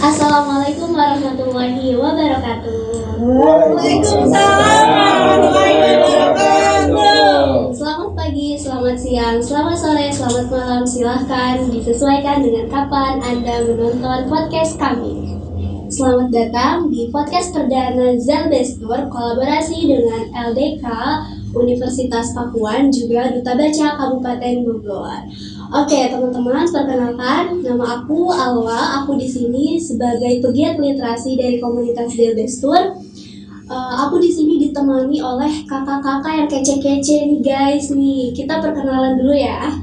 Assalamualaikum warahmatullahi wabarakatuh. Waalaikumsalam warahmatullahi wabarakatuh. Selamat pagi, selamat siang, selamat sore, selamat malam. Silahkan disesuaikan dengan kapan Anda menonton podcast kami. Selamat datang di podcast perdana Zelbestur kolaborasi dengan LDK Universitas Pakuan juga Duta Baca Kabupaten Bogor. Oke teman-teman, perkenalkan nama aku Alwa. Aku di sini sebagai pegiat literasi dari komunitas Zelbestur. Aku di sini ditemani oleh kakak-kakak yang kece-kece nih guys nih. Kita perkenalan dulu ya.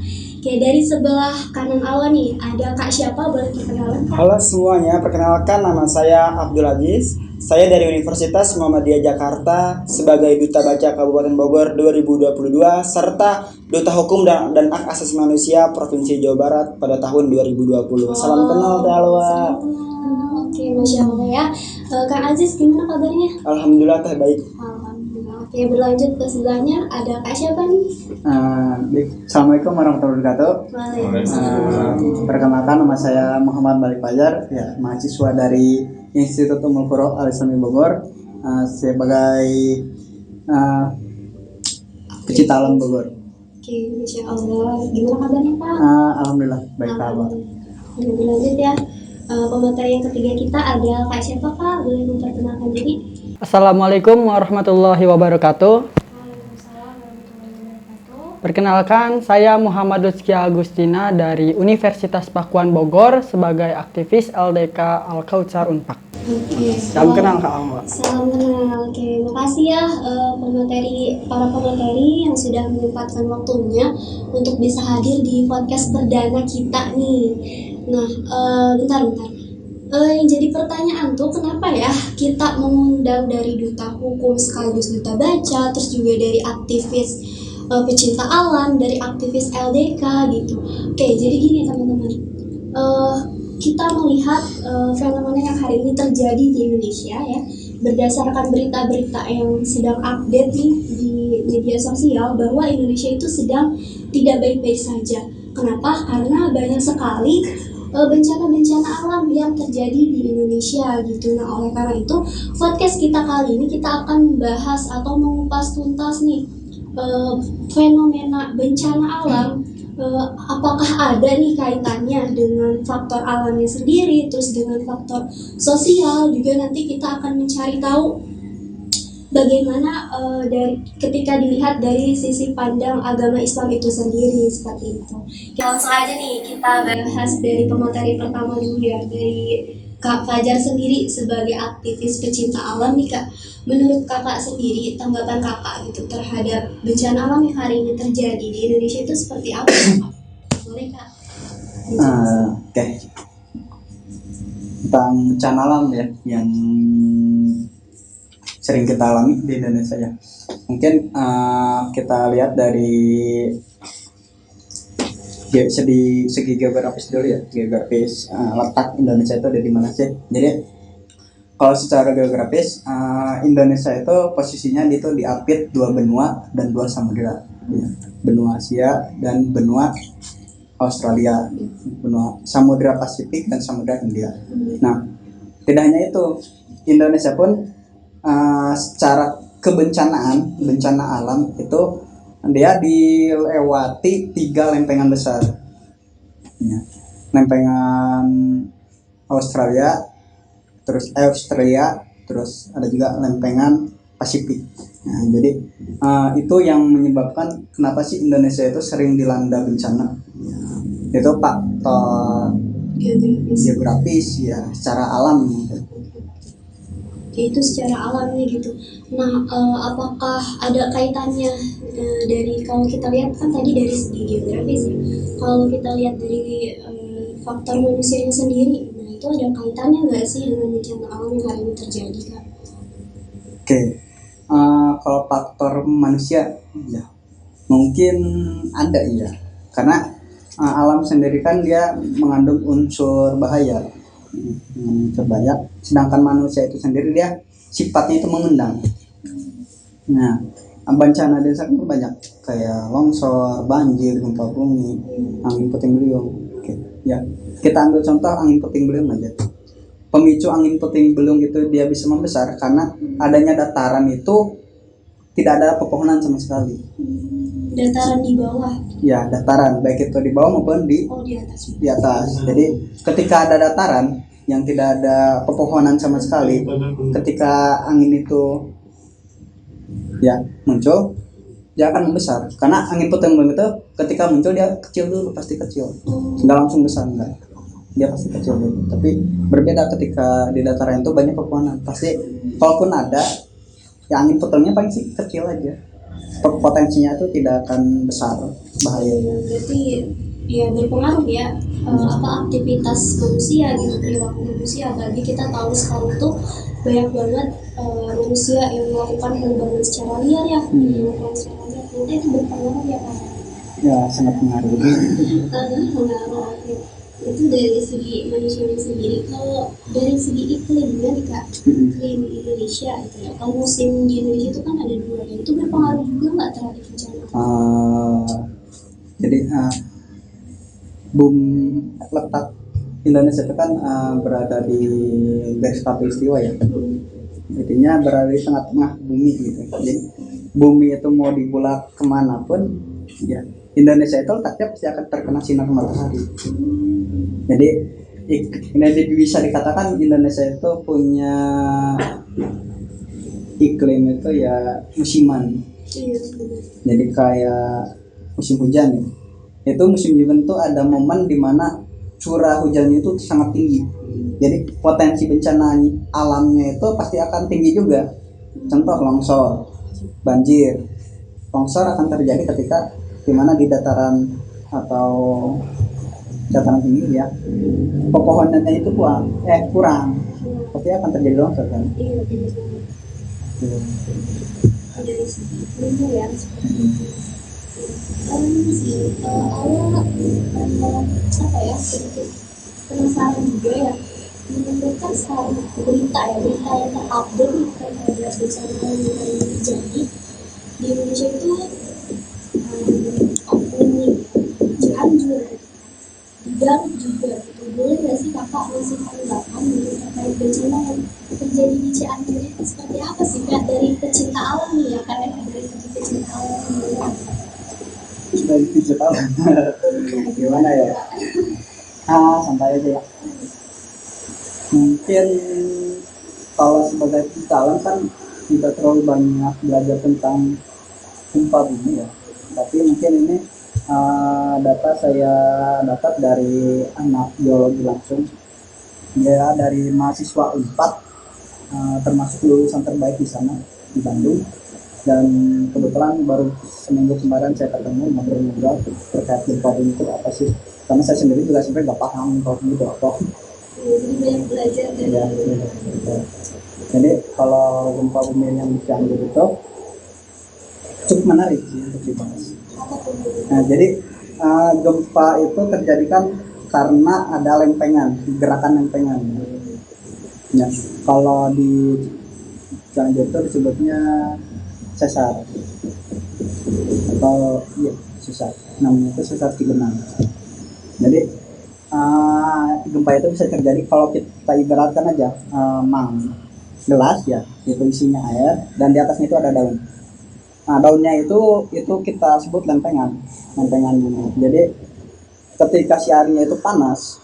Oke, dari sebelah kanan Alwa nih ada Kak siapa, boleh perkenalan Kak? Halo semuanya, perkenalkan nama saya Abdul Aziz. Saya dari Universitas Muhammadiyah Jakarta sebagai Duta Baca Kabupaten Bogor 2022 serta Duta Hukum dan Hak Asasi Manusia Provinsi Jawa Barat pada tahun 2020. Salam kenal Teh Alwa. Salam kenal. Oke, Masya Allah ya. Kak Aziz gimana kabarnya? Alhamdulillah Teh baik. Alhamdulillah. Oke, berlanjut ke sebelahnya ada Kak siapa nih? Assalamualaikum warahmatullahi wabarakatuh. Waalaikumsalam. Perkenalkan nama saya Muhammad Balik Fajar, ya, mahasiswa dari Institut Ummul Qura Al Islami Bogor, sebagai pecinta alam Bogor. Oke, Masya Allah. Gimana kabarnya Pak? Alhamdulillah baik Pak. Alhamdulillah. Berlanjut ya. Pemateri yang ketiga kita ada Kak siapa Kak? Boleh memperkenalkan diri? Assalamualaikum warahmatullahi wabarakatuh. Waalaikumsalam warahmatullahi wabarakatuh. Perkenalkan, saya Muhammad Lutfi Agustina dari Universitas Pakuan Bogor sebagai aktivis LDK Al-Kautsar Unpak. Oke. Salam kenal Kak Alma. Salam kenal. Oke, makasih ya para pemateri yang sudah menyempatkan waktunya untuk bisa hadir di podcast perdana kita nih. Nah, bentar. Yang jadi pertanyaan tuh kenapa ya kita mengundang dari duta hukum sekaligus duta baca, terus juga dari aktivis pecinta alam, dari aktivis LDK gitu. Oke, jadi gini teman-teman. Kita melihat fenomena yang hari ini terjadi di Indonesia ya, berdasarkan berita-berita yang sedang update nih di media sosial bahwa Indonesia itu sedang tidak baik-baik saja. Kenapa? Karena banyak sekali bencana-bencana alam yang terjadi di Indonesia gitu. Nah, oleh karena itu podcast kita kali ini kita akan membahas atau mengupas tuntas nih fenomena bencana alam. Apakah ada nih kaitannya dengan faktor alamnya sendiri, terus dengan faktor sosial juga. Nanti kita akan mencari tahu bagaimana dari ketika dilihat dari sisi pandang agama Islam itu sendiri seperti itu. Langsung aja nih kita bahas dari pemateri pertama dulu ya, dari Kak Fajar sendiri sebagai aktivis pecinta alam nih Kak. Menurut Kakak sendiri, tanggapan Kakak gitu terhadap bencana alam yang hari ini terjadi di Indonesia itu seperti apa Kak? Boleh Kak? Oke. Tentang bencana alam ya yang sering kita alami di Indonesia ya. Mungkin kita lihat dari segi geografis dulu ya. Geografis letak Indonesia itu ada di mana sih? Jadi kalau secara geografis Indonesia itu posisinya itu diapit dua benua dan dua samudera, ya. Benua Asia dan benua Australia, benua Samudra Pasifik dan Samudra Hindia. Nah, tidak hanya itu, Indonesia pun secara bencana alam itu dia dilewati 3 lempengan besar, ya. Lempengan Australia, terus ada juga lempengan Pasifik. Nah, jadi itu yang menyebabkan kenapa sih Indonesia itu sering dilanda bencana. Ya, itu faktor geografis ya, secara alam gitu. Itu secara alami gitu. Nah, apakah ada kaitannya dari kalau kita lihat kan tadi dari segi geografis ya. Kalau kita lihat dari faktor manusianya sendiri, nah itu ada kaitannya nggak sih dengan bencana alam yang hari ini terjadi Kak? Oke, kalau faktor manusia ya mungkin ada ya, karena alam sendiri kan dia mengandung unsur bahaya. Sedangkan manusia itu sendiri dia sifatnya itu memendam. Nah, bencana desa kan banyak kayak longsor, banjir, gempa bumi, angin puting beliung. Oke, ya kita ambil contoh angin puting beliung aja. pemicu angin puting beliung itu dia bisa membesar karena adanya dataran itu tidak ada pepohonan sama sekali. Dataran di bawah. Ya, dataran baik itu di bawah maupun di Atas. di atas. Jadi ketika ada dataran yang tidak ada pepohonan sama sekali, ketika angin itu ya muncul, dia akan membesar. Karena angin puting beliung itu ketika muncul dia kecil dulu, pasti kecil, nggak langsung besar, enggak. Dia pasti kecil dulu. Tapi berbeda ketika di dataran itu banyak pepohonan. Pasti kalaupun ada, ya angin putungnya paling sih kecil aja. Potensinya itu tidak akan besar bahayanya. Berarti ya berpengaruh ya aktivitas manusia gitu, perilaku manusia. Apalagi kita tahu sekarang tuh banyak banget manusia yang melakukan penerbangan secara liar ya, nanti itu berpengaruh ya Pak. Ya sangat pengaruh. Pengaruh. Itu dari segi manusianya sendiri. Kalau dari segi iklimnya nih Kak, iklim Indonesia itu ya. Kalau musim di Indonesia itu kan ada dua, dan itu berpengaruh juga nggak terhadap bencana? Jadi letak Indonesia itu kan berada di garis khatulistiwa ya. Intinya berada di tengah-tengah bumi gitu. Jadi bumi itu mau dibulat kemanapun, ya Indonesia itu letaknya pasti akan terkena sinar matahari. Jadi ini bisa dikatakan Indonesia itu punya iklim itu ya musiman. Jadi kayak musim hujan ya. Itu musim hujan itu ada momen dimana curah hujannya itu sangat tinggi. Jadi potensi bencana alamnya itu pasti akan tinggi juga. Contoh longsor, banjir. Longsor akan terjadi ketika dimana di dataran atau dataran tinggi ya, pepohonannya itu kurang, pasti akan terjadi longsor kan. Dari segi ilmu ya awal sedikit penasaran juga ya, menentukan sekarang berita yang terupdate nih terhadap bencana yang terjadi di Indonesia itu Cianjur di Garut juga gitu. Boleh nggak sih kakak ngasih tanggapan gitu terkait bencana yang terjadi di Cianjur itu seperti apa sih Kak, dari pecinta alam nih ya kan, dari pecinta alam Dari pecinta alam gimana ya? Santai aja ya. Mungkin kalau sebagai pecinta alam kan tidak terlalu banyak belajar tentang gempa bumi ya, tapi mungkin ini data saya dapat dari anak geologi langsung, ya dari mahasiswa Unpad, termasuk lulusan terbaik di sana di Bandung. Dan kebetulan baru seminggu kemarin saya ketemu ngobrol-ngobrol terkait gempa bumi itu apa sih, karena saya sendiri juga sebenarnya nggak paham gempa bumi itu apa. jadi banyak belajar dari Ya. Jadi kalau gempa bumi yang Cianjur itu cukup menarik sih untuk dibahas. Nah, jadi gempa itu terjadi kan karena ada lempengan, gerakan lempengan. Ya, kalau di Cianjur itu disebutnya sesar atau ya sesar, namanya itu sesar Cigenang. Jadi gempa itu bisa terjadi kalau kita ibaratkan aja gelas ya, itu isinya air dan di atasnya itu ada daun. Nah, daunnya itu kita sebut lempengan bumi. Jadi ketika si airnya itu panas,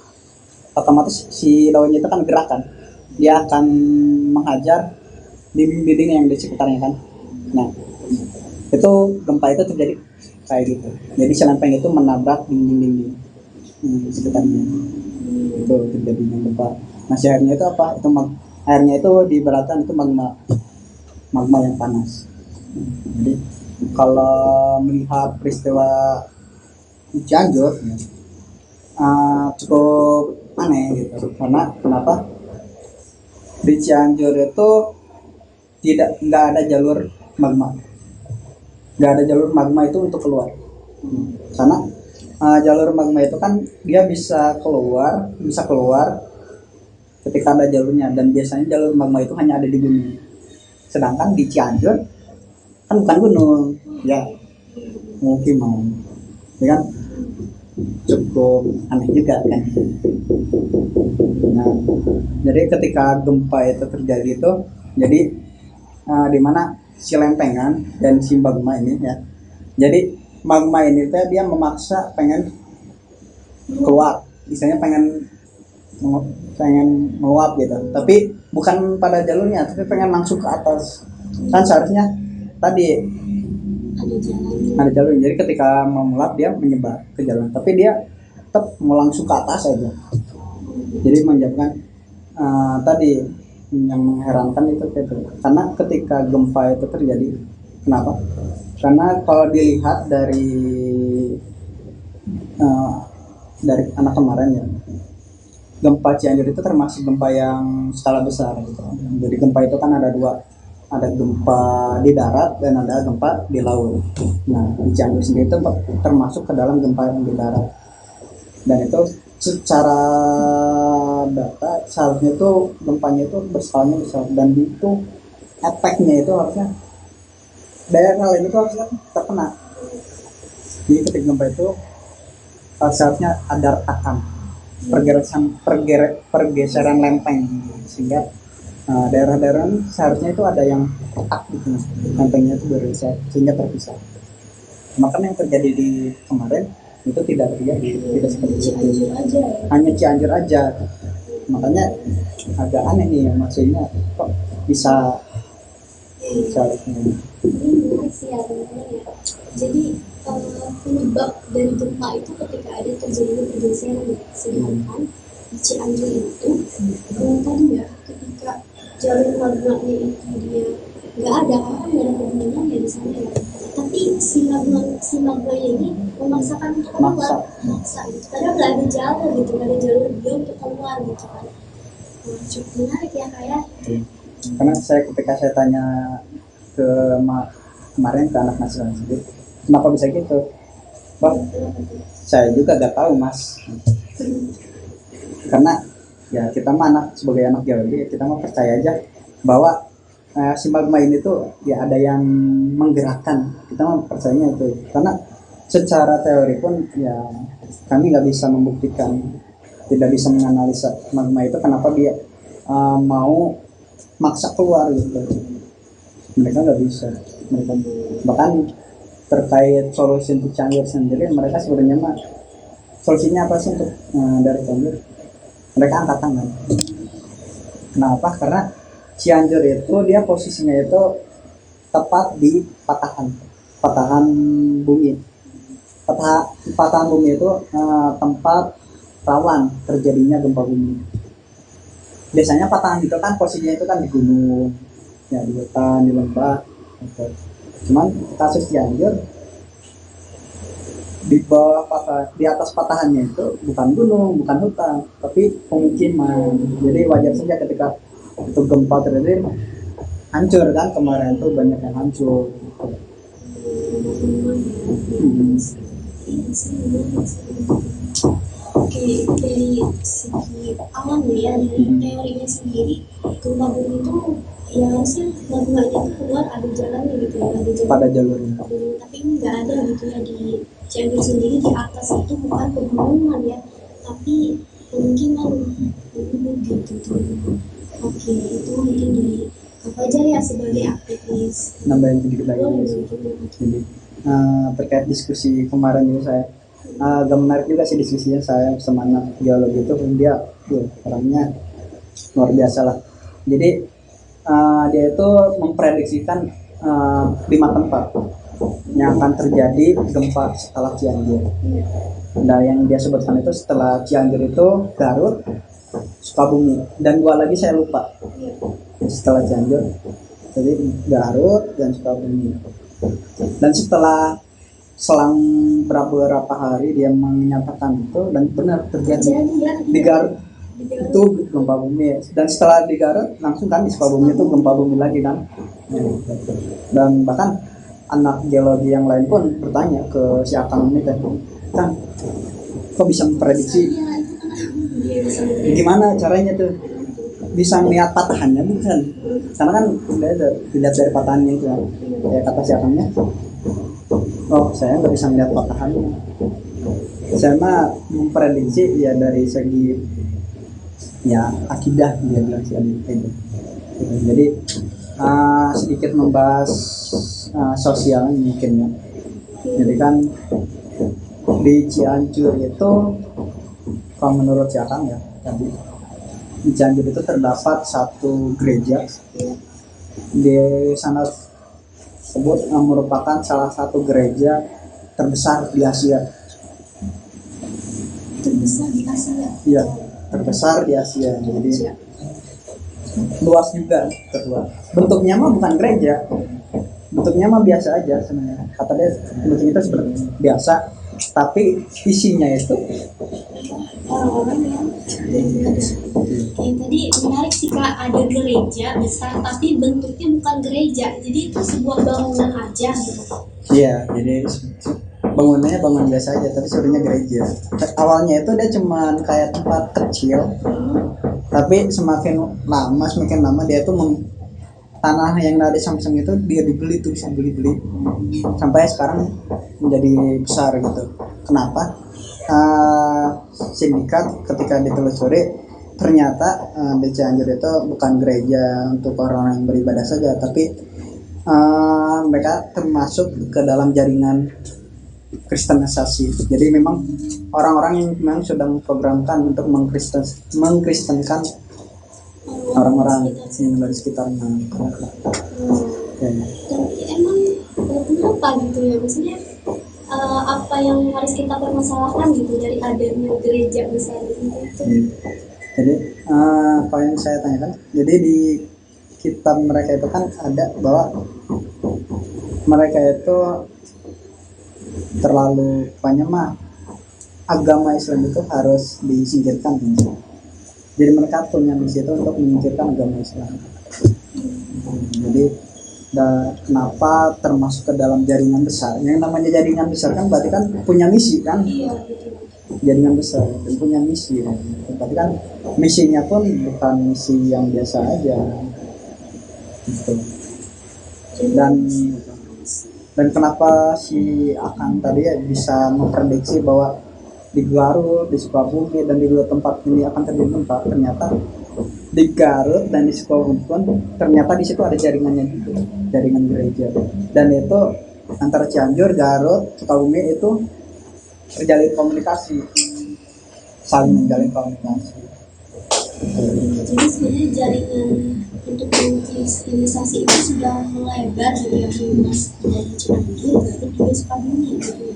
otomatis si daunnya itu kan gerakan, dia akan menghajar dinding-dinding yang di sekitarnya kan. Nah, itu gempa itu terjadi kayak gitu. Jadi si lempeng itu menabrak dinding-dinding sekitarnya. Itu terjadinya gempa. Nah, si airnya itu apa? Airnya itu diibaratkan itu magma yang panas. Jadi kalau melihat peristiwa di Cianjur cukup aneh gitu. Karena kenapa? Di Cianjur itu nggak ada jalur magma. Nggak ada jalur magma itu untuk keluar. Karena jalur magma itu kan dia bisa keluar ketika ada jalurnya, dan biasanya jalur magma itu hanya ada di gunung. Sedangkan di Cianjur kan bukan gunung ya, mungkin mau ya kan. cukup aneh juga kan. Nah, jadi ketika gempa itu terjadi itu, jadi di mana si lempengan dan si magma ini ya. Jadi magma ini tuh dia memaksa pengen keluar, misalnya pengen meluap gitu. Tapi bukan pada jalurnya, tapi pengen langsung ke atas. Kan seharusnya tadi ada jalur. Jadi ketika mau meluap dia menyebar ke jalan, tapi dia tetap mau langsung ke atas aja. Jadi menyebabkan tadi yang mengherankan itu karena ketika gempa itu terjadi, kenapa? Karena kalau dilihat dari anak kemarin ya, gempa Cianjur itu termasuk gempa yang skala besar gitu. Jadi gempa itu kan ada dua, ada gempa di darat dan ada gempa di laut. Nah, di Cianjur sendiri itu termasuk ke dalam gempa yang di darat. Dan itu secara data seharusnya itu gempanya itu berskalanya besar, dan itu efeknya itu harusnya daerah lain itu harusnya terkena. Jadi ketika gempa itu seharusnya ada retakan, pergeseran lempeng, sehingga daerah-daerah seharusnya itu ada yang retak gitu, lempengnya itu bergeser sehingga terpisah. Makanya yang terjadi di kemarin itu tidak terjadi, tidak seperti itu, hanya Cianjur aja. Makanya agak aneh nih, maksudnya kok bisa ini menarik sih ya teman-teman ya. Jadi penyebab dari gempa itu ketika ada terjadinya pergeseran ya. Sedangkan di Cianjur itu tadi ya, ketika jalur magmanya itu dia nggak ada, kan nggak ada hubungannya ya di sana ya. Tapi si magmanya ini memaksakan untuk keluar, maksa gitu. Padahal nggak ada jalur gitu, nggak ada jalur dia untuk keluar gitu kan. Cukup menarik ya kayak. Karena ketika saya tanya ke kemarin ke anak mahasiswa sendiri, kenapa bisa gitu? Bang, saya juga gak tahu mas. Karena ya kita mah sebagai anak geologi, kita mah percaya aja bahwa si magma ini tuh ya ada yang menggerakkan. Kita mah percayanya itu. Karena secara teori pun ya kami nggak bisa membuktikan, tidak bisa menganalisa magma itu kenapa dia mau maksa keluar gitu. Mereka nggak bisa. Mereka bahkan terkait solusi untuk Cianjur sendiri, mereka sebenarnya mah solusinya apa sih untuk dari Cianjur? Mereka angkat tangan. Kenapa? Karena Cianjur itu dia posisinya itu tepat di patahan bumi. Patahan bumi itu tempat rawan terjadinya gempa bumi. Biasanya patahan itu kan posisinya itu kan di gunung, ya di hutan, di lembah. Gitu. Cuman kasus Cianjur di bawah di atas patahannya itu bukan gunung, bukan hutan, tapi pemukiman. Jadi wajar saja ketika itu gempa terjadi hancur kan, kemarin tuh banyak yang hancur. Oke, dari segi alam ya, dari teorinya sendiri, gempa bumi itu ya harusnya magmanya itu keluar ada jalannya gitu ya, ada jalan pada jalurnya. Tapi nggak ada gitu ya di Cianjur sendiri. Di atas itu bukan pegunungan ya, tapi pemukiman gitu. Oke, itu mungkin di apa aja ya sebagai aktivis. Nambahin sedikit lagi. Jadi terkait diskusi kemarin itu saya agak menarik juga sih diskusinya. Saya sama anak geologi itu dia orangnya luar biasa lah. Jadi dia itu memprediksikan 5 tempat yang akan terjadi gempa setelah Cianjur. Nah yang dia sebutkan itu setelah Cianjur itu Garut, Sukabumi, dan 2 lagi saya lupa. Setelah Cianjur, jadi Garut dan Sukabumi. Dan setelah selang beberapa hari dia menyatakan itu, dan benar terjadi di Garut itu gempa bumi. Dan setelah di Garut langsung kan di Sukabumi itu gempa bumi lagi kan. Dan bahkan anak geologi yang lain pun bertanya ke si Akang ini kan, kok bisa memprediksi, gimana caranya tuh bisa melihat patahannya? Bukan, karena kan dilihat dari patahannya itu kan. Kayak kata si Akangnya, oh saya nggak bisa melihat patahannya, saya mah memprediksi ya dari segi ya akidah dia bilang sih itu. Jadi sedikit membahas sosial mungkin ya. Jadi kan di Cianjur itu kalau menurut si Akang ya tadi di Cianjur itu terdapat satu gereja di sana tersebut merupakan salah satu gereja terbesar di Asia. Terbesar di Asia. Iya, terbesar di Asia. Jadi luas juga, terluas. Bentuknya mah bukan gereja, bentuknya mah biasa aja sebenarnya. Kata dia bentuknya itu seperti biasa, tapi isinya itu Orang-orang yang tadi menarik sih Kak, ada gereja besar tapi bentuknya bukan gereja, jadi itu sebuah bangunan aja gitu. iya, jadi bangunannya bangunan biasa aja, tapi sebenarnya gereja. Awalnya itu dia cuman kayak tempat kecil, tapi semakin lama dia tuh tanah yang ada di samping itu dia dibeli tuh, bisa beli sampai sekarang menjadi besar gitu. Kenapa? Sindikat ketika ditelusuri ternyata di Cianjur itu bukan gereja untuk orang yang beribadah saja, tapi mereka termasuk ke dalam jaringan kristenisasi. Jadi memang orang-orang yang memang sudah memprogramkan untuk mengkristenkan orang-orang yang dari sekitarnya. Dan emang kenapa gitu ya, maksudnya apa yang harus kita permasalahkan gitu dari adanya gereja besar itu? Jadi apa yang saya tanyakan, jadi di kitab mereka itu kan ada bahwa mereka itu terlalu banyak agama Islam itu harus disingkirkan. Jadi mereka punya misi itu untuk menyingkirkan agama Islam. Jadi kenapa termasuk ke dalam jaringan besar? Yang namanya jaringan besar kan berarti kan punya misi kan? Iya, betul. Jaringan besar dan punya misi. Berarti kan misinya pun bukan misi yang biasa aja. Gitu. Dan kenapa si Akang tadi ya bisa memprediksi bahwa di Garut, di Sukabumi dan di dua tempat ini akan terjadi gempa? Ternyata di Garut dan di Sukabumi pun ternyata di situ ada jaringannya juga, jaringan gereja. Dan itu antara Cianjur, Garut, Sukabumi itu terjalin komunikasi, saling menjalin komunikasi. Jadi sebenarnya jaringan untuk kristenisasi itu sudah melebar gitu ya, mas, dari Cianjur, Garut juga Sukabumi gitu.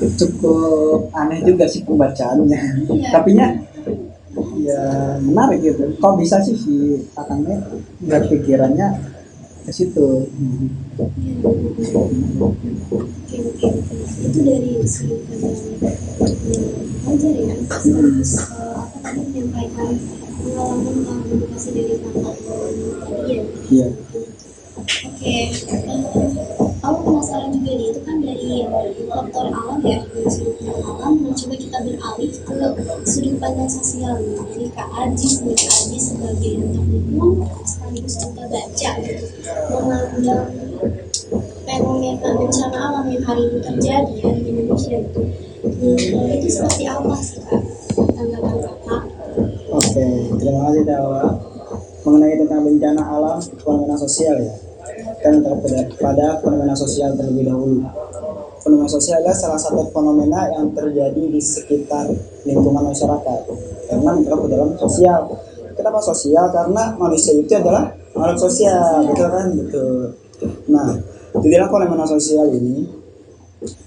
Cukup aneh juga sih pembacaannya, Iya. tapi ya menarik gitu. Kok bisa sih si Akangnya berpikirannya ke situ? Oke. Itu dari segi belajar ya, terus apa tadi menyampaikan pengalaman komunikasi dari kakak tadi ya. Iya. Oke, aku penasaran juga nih, itu kan dari faktor alam ya, dari sudut pandang alam, dan coba kita beralih ke sudut pandang sosial nih. Jadi Kak Ajis sebagai duta hukum sekaligus duta baca gitu, memandang fenomena bencana alam yang hari ini terjadi ya di Indonesia itu seperti apa sih Kak? Tanggapan Kakak? Oke, terima kasih Dawa. Mengenai tentang bencana alam, fenomena sosial ya. Kan pada fenomena sosial terlebih dahulu. Fenomena sosial adalah salah satu fenomena yang terjadi di sekitar lingkungan masyarakat. Karena terdapat dalam sosial. Kenapa sosial? Karena manusia itu adalah makhluk sosial, betul kan? Betul. Nah, di dalam fenomena sosial ini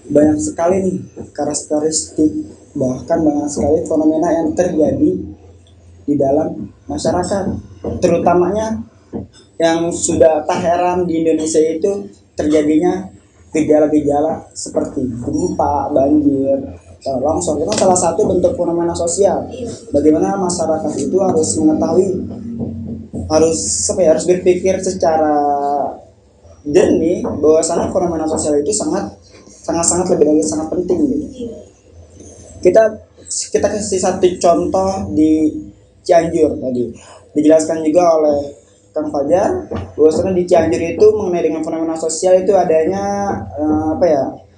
banyak sekali nih karakteristik, bahkan banyak sekali fenomena yang terjadi di dalam masyarakat, terutamanya yang sudah tak heran di Indonesia itu terjadinya gejala-gejala seperti gempa, banjir, longsor. Itu salah satu bentuk fenomena sosial. Bagaimana masyarakat itu harus mengetahui, harus berpikir secara jernih bahwasanya fenomena sosial itu sangat lebih dari sangat penting gitu. Kita kasih satu contoh di Cianjur tadi. Dijelaskan juga oleh Kang Fajar bahwasanya di Cianjur itu mengenai dengan fenomena sosial itu adanya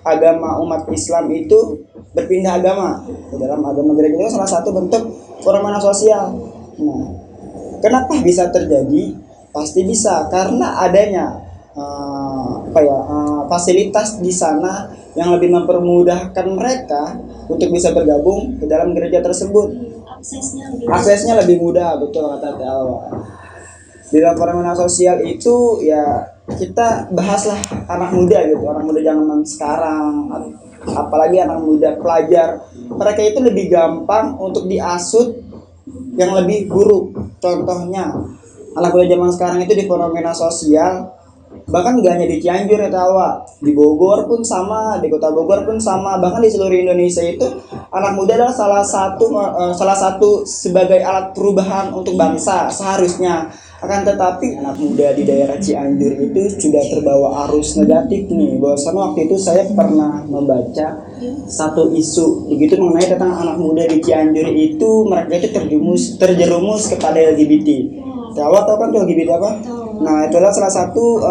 agama umat Islam itu berpindah agama ke dalam agama gereja, itu salah satu bentuk fenomena sosial. Nah, kenapa bisa terjadi? Pasti bisa karena adanya fasilitas di sana yang lebih mempermudahkan mereka untuk bisa bergabung ke dalam gereja tersebut. Aksesnya lebih mudah, betul kata Alwa. Di dalam fenomena sosial itu ya kita bahaslah anak muda gitu, anak muda zaman sekarang, apalagi anak muda pelajar, mereka itu lebih gampang untuk diasut yang lebih buruk. Contohnya anak muda zaman sekarang itu di fenomena sosial, bahkan gak hanya di Cianjur ya tawa, di Bogor pun sama, di kota Bogor pun sama, bahkan di seluruh Indonesia itu anak muda adalah salah satu sebagai alat perubahan untuk bangsa seharusnya. Akan tetapi anak muda di daerah Cianjur itu sudah terbawa arus negatif nih. Bahwasannya waktu itu saya pernah membaca satu isu begitu mengenai tentang anak muda di Cianjur itu mereka itu terjerumus kepada LGBT. Tahu kan LGBT apa? Nah, itu adalah salah satu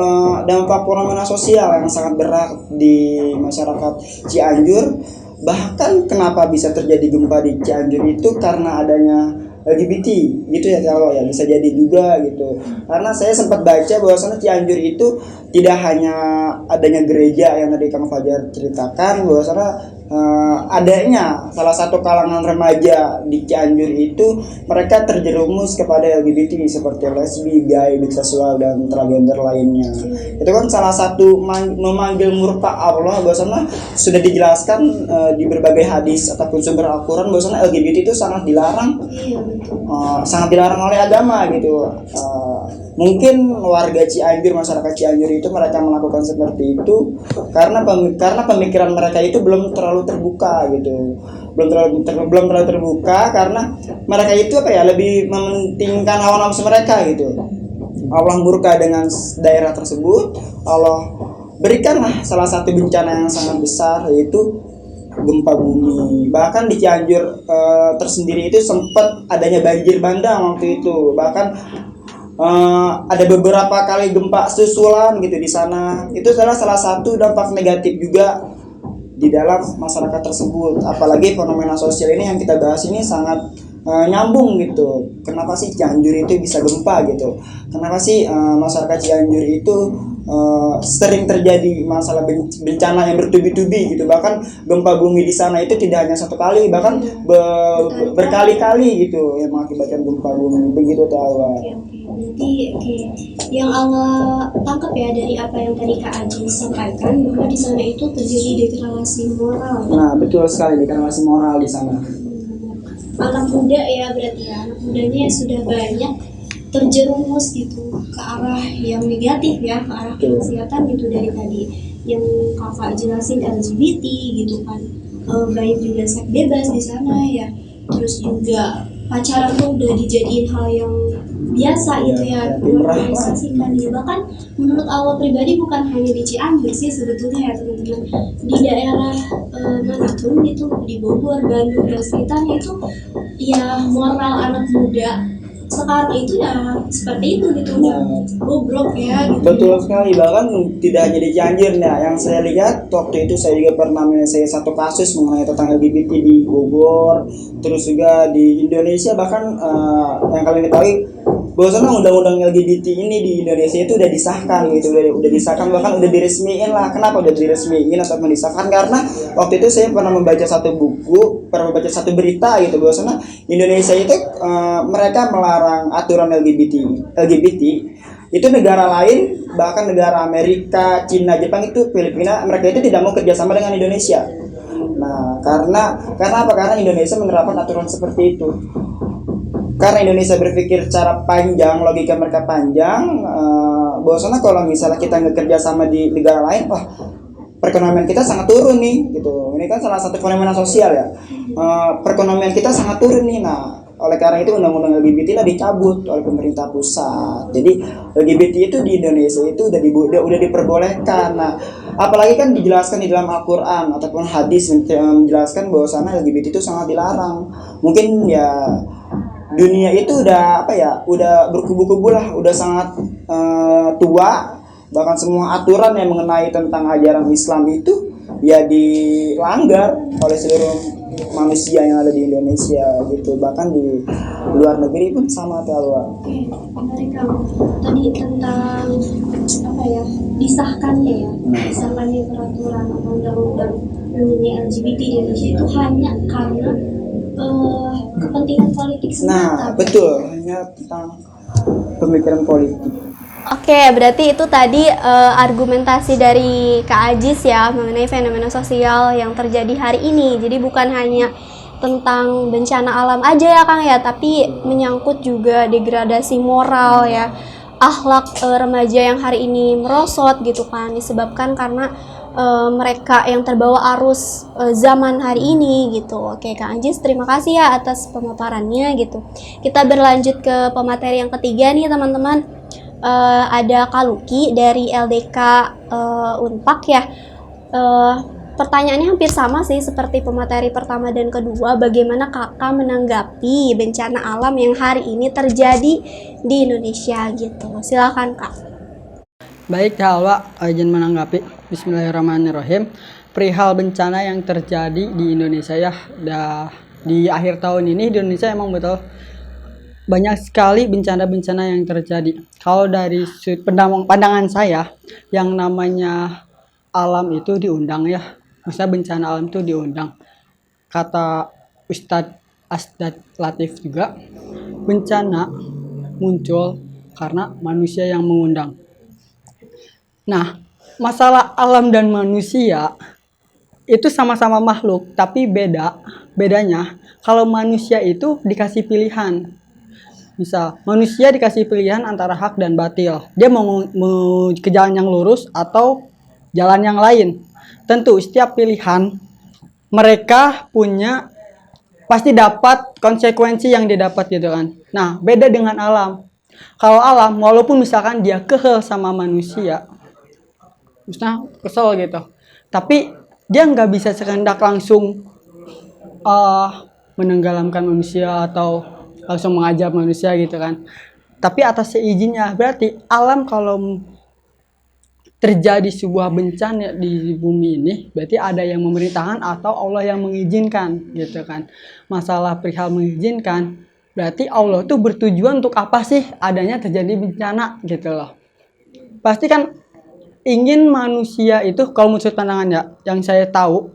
dampak fenomena sosial yang sangat berat di masyarakat Cianjur. Bahkan kenapa bisa terjadi gempa di Cianjur itu karena adanya LGBT gitu ya, kalau ya bisa jadi juga gitu. Karena saya sempat baca bahwasannya Cianjur itu tidak hanya adanya gereja yang tadi Kang Fajar ceritakan, bahwasannya adanya salah satu kalangan remaja di Cianjur itu mereka terjerumus kepada LGBT seperti lesbi, gay, biseksual dan transgender lainnya. Itu kan salah satu memanggil murka Allah, bahwasanya sudah dijelaskan di berbagai hadis ataupun sumber Al-Qur'an bahwasanya LGBT itu sangat dilarang oleh agama gitu. Mungkin warga Cianjur, masyarakat Cianjur itu mereka melakukan seperti itu karena pemikiran mereka itu belum terlalu terbuka gitu, belum terlalu terbuka karena mereka itu lebih mementingkan hawa nafsu mereka gitu. Allah murka dengan daerah tersebut, Allah berikanlah salah satu bencana yang sangat besar yaitu gempa bumi. Bahkan di Cianjur tersendiri itu sempat adanya banjir bandang waktu itu. Bahkan ada beberapa kali gempa susulan gitu di sana. Itu adalah salah satu dampak negatif juga di dalam masyarakat tersebut. Apalagi fenomena sosial ini yang kita bahas ini sangat nyambung gitu. Kenapa sih Cianjur itu bisa gempa gitu? Kenapa sih masyarakat Cianjur itu sering terjadi masalah bencana yang bertubi-tubi gitu. Bahkan gempa bumi di sana itu tidak hanya satu kali, bahkan berkali-kali gitu yang mengakibatkan gempa bumi. Begitu tahu. Berarti yang Allah tangkap ya dari apa yang tadi Kak Aji sampaikan, bahwa di sana itu terjadi degradasi moral. Nah, betul sekali, degradasi moral di sana. Anak muda ya, berarti ya anak mudanya sudah banyak terjerumus gitu ke arah yang negatif ya, ke arah kemaksiatan gitu dari tadi yang Kakak jelasin LGBT gitu kan. Banyak juga seks bebas di sana ya. Terus juga pacaran tuh udah dijadiin hal yang biasa gitu ya, dinormalisasikan ya. Bahkan menurut Allah pribadi bukan hanya di Cianjur sih sebetulnya ya teman-teman, di daerah manapun gitu, di Bogor, Bandung dan sekitarnya itu ya moral anak muda sekarang itu ya seperti itu gitu, udah bobrok ya gitu. Betul sekali, bahkan tidak hanya di Cianjur. Nah, yang saya lihat waktu itu saya juga pernah menyelesaikan satu kasus mengenai tentang LGBT di Bogor, terus juga di Indonesia. Bahkan yang kalian ketahui bahwasanya undang-undang LGBT ini di Indonesia itu udah disahkan gitu, udah disahkan, bahkan udah diresmiin lah. Kenapa udah diresmiin atau disahkan? Karena waktu itu saya pernah membaca satu berita gitu, bahwasanya Indonesia itu mereka melarang aturan LGBT itu negara lain, bahkan negara Amerika, Cina, Jepang, itu Filipina, mereka itu tidak mau kerjasama dengan Indonesia. Nah, karena apa? Karena Indonesia menerapkan aturan seperti itu. Karena Indonesia berpikir secara panjang, logika mereka panjang, bahwasanya kalau misalnya kita nggak kerja sama di negara lain, wah perekonomian kita sangat turun nih, gitu. Ini kan salah satu fenomena sosial ya. Perekonomian kita sangat turun nih. Nah, oleh karena itu undang-undang LGBT lah dicabut oleh pemerintah pusat. Jadi LGBT itu di Indonesia itu udah diperbolehkan. Nah, apalagi kan dijelaskan di dalam Al-Qur'an ataupun hadis menjelaskan bahwasanya LGBT itu sangat dilarang. Mungkin ya dunia itu udah berkubu-kubu lah, udah sangat tua. Bahkan semua aturan yang mengenai tentang ajaran Islam itu ya dilanggar oleh seluruh manusia yang ada di Indonesia gitu, bahkan di luar negeri pun sama tuh Alwa. Oke, menarik Kang. Tadi tentang apa ya, disahkannya ya, disahkannya peraturan atau undang-undang mengenai LGBT di Indonesia itu hanya karena kepentingan politik semata. Nah betul, hanya tentang pemikiran politik. Oke, berarti itu tadi argumentasi dari Kak Ajis ya mengenai fenomena sosial yang terjadi hari ini. Jadi bukan hanya tentang bencana alam aja ya Kang ya, tapi menyangkut juga degradasi moral ya, akhlak remaja yang hari ini merosot gitu kan, disebabkan karena mereka yang terbawa arus zaman hari ini gitu. Oke Kang Ajis, terima kasih ya atas pemaparannya gitu. Kita berlanjut ke pemateri yang ketiga nih teman-teman. Ada Kaluki dari LDK Unpak ya. Pertanyaannya hampir sama sih seperti pemateri pertama dan kedua. Bagaimana kakak menanggapi bencana alam yang hari ini terjadi di Indonesia gitu? Silakan kak. Baik, Halwa, izin menanggapi. Bismillahirrahmanirrahim. Perihal bencana yang terjadi di Indonesia ya, di akhir tahun ini di Indonesia emang betul banyak sekali bencana-bencana yang terjadi. Kalau dari pandangan saya, yang namanya alam itu diundang ya. Misalnya bencana alam itu diundang. Kata Ustadz Asdad Latif juga, bencana muncul karena manusia yang mengundang. Nah, masalah alam dan manusia itu sama-sama makhluk, tapi bedanya kalau manusia itu dikasih pilihan. Misal, manusia dikasih pilihan antara hak dan batil. Dia mau ke jalan yang lurus atau jalan yang lain. Tentu setiap pilihan mereka punya pasti dapat konsekuensi yang didapat gitu kan. Nah, beda dengan alam. Kalau alam, walaupun misalkan dia kehel sama manusia, misalnya kesel gitu, tapi dia nggak bisa sekehendak langsung menenggelamkan manusia atau langsung mengajar manusia gitu kan, tapi atas seizinnya. Berarti alam kalau terjadi sebuah bencana di bumi ini berarti ada yang memerintahkan atau Allah yang mengizinkan gitu kan. Masalah perihal mengizinkan berarti Allah tuh bertujuan untuk apa sih adanya terjadi bencana gitu loh. Pasti kan ingin manusia itu, kalau menurut pandangan ya yang saya tahu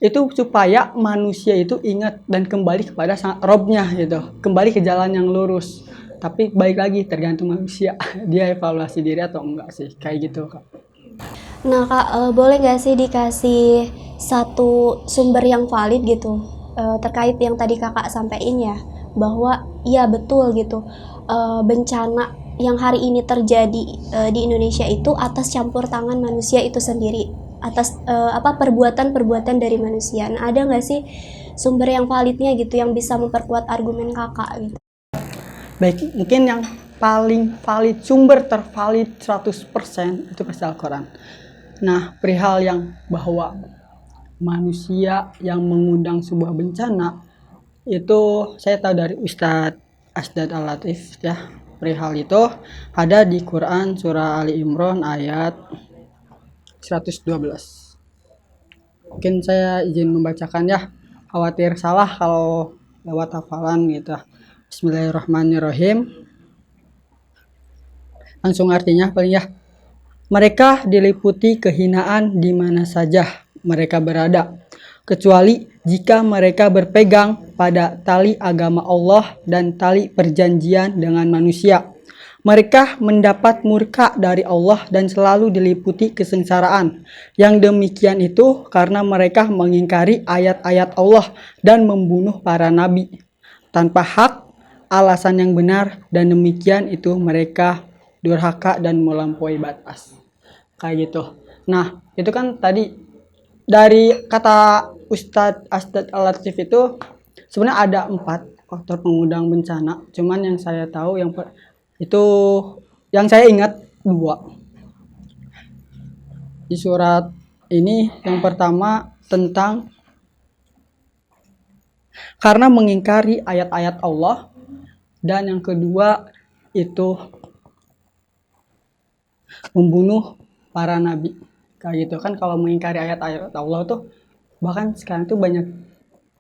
itu supaya manusia itu ingat dan kembali kepada Robnya gitu, kembali ke jalan yang lurus. Tapi balik lagi tergantung manusia dia evaluasi diri atau enggak sih, kayak gitu kak. Nah kak, boleh gak sih dikasih satu sumber yang valid gitu terkait yang tadi kakak sampaikan ya, bahwa iya betul gitu, bencana yang hari ini terjadi di Indonesia itu atas campur tangan manusia itu sendiri, atas perbuatan-perbuatan dari manusia. Nah ada nggak sih sumber yang validnya gitu yang bisa memperkuat argumen kakak gitu? Baik, mungkin yang paling valid, sumber tervalid 100% itu pasti Al-Quran. Nah, perihal yang bahwa manusia yang mengundang sebuah bencana itu saya tahu dari Ustadz Asdad Al-Latif ya. Perihal itu ada di Quran surah Ali Imran ayat 112. Mungkin saya izin membacakan ya, khawatir salah kalau lewat hafalan gitu. Bismillahirrahmanirrahim. Langsung artinya paling ya. Mereka diliputi kehinaan di mana saja mereka berada, kecuali jika mereka berpegang pada tali agama Allah dan tali perjanjian dengan manusia. Mereka mendapat murka dari Allah dan selalu diliputi kesengsaraan. Yang demikian itu karena mereka mengingkari ayat-ayat Allah dan membunuh para nabi tanpa hak, alasan yang benar, dan demikian itu mereka durhaka dan melampaui batas. Kayak gitu. Nah, itu kan tadi dari kata Ustadz Asdad Al-Latif itu sebenarnya ada 4 faktor pengundang bencana. Cuman yang saya tahu itu yang saya ingat 2. Di surat ini yang pertama tentang karena mengingkari ayat-ayat Allah, dan yang kedua itu membunuh para nabi. kayak gitu kan. Kalau mengingkari ayat-ayat Allah tuh, bahkan sekarang tuh banyak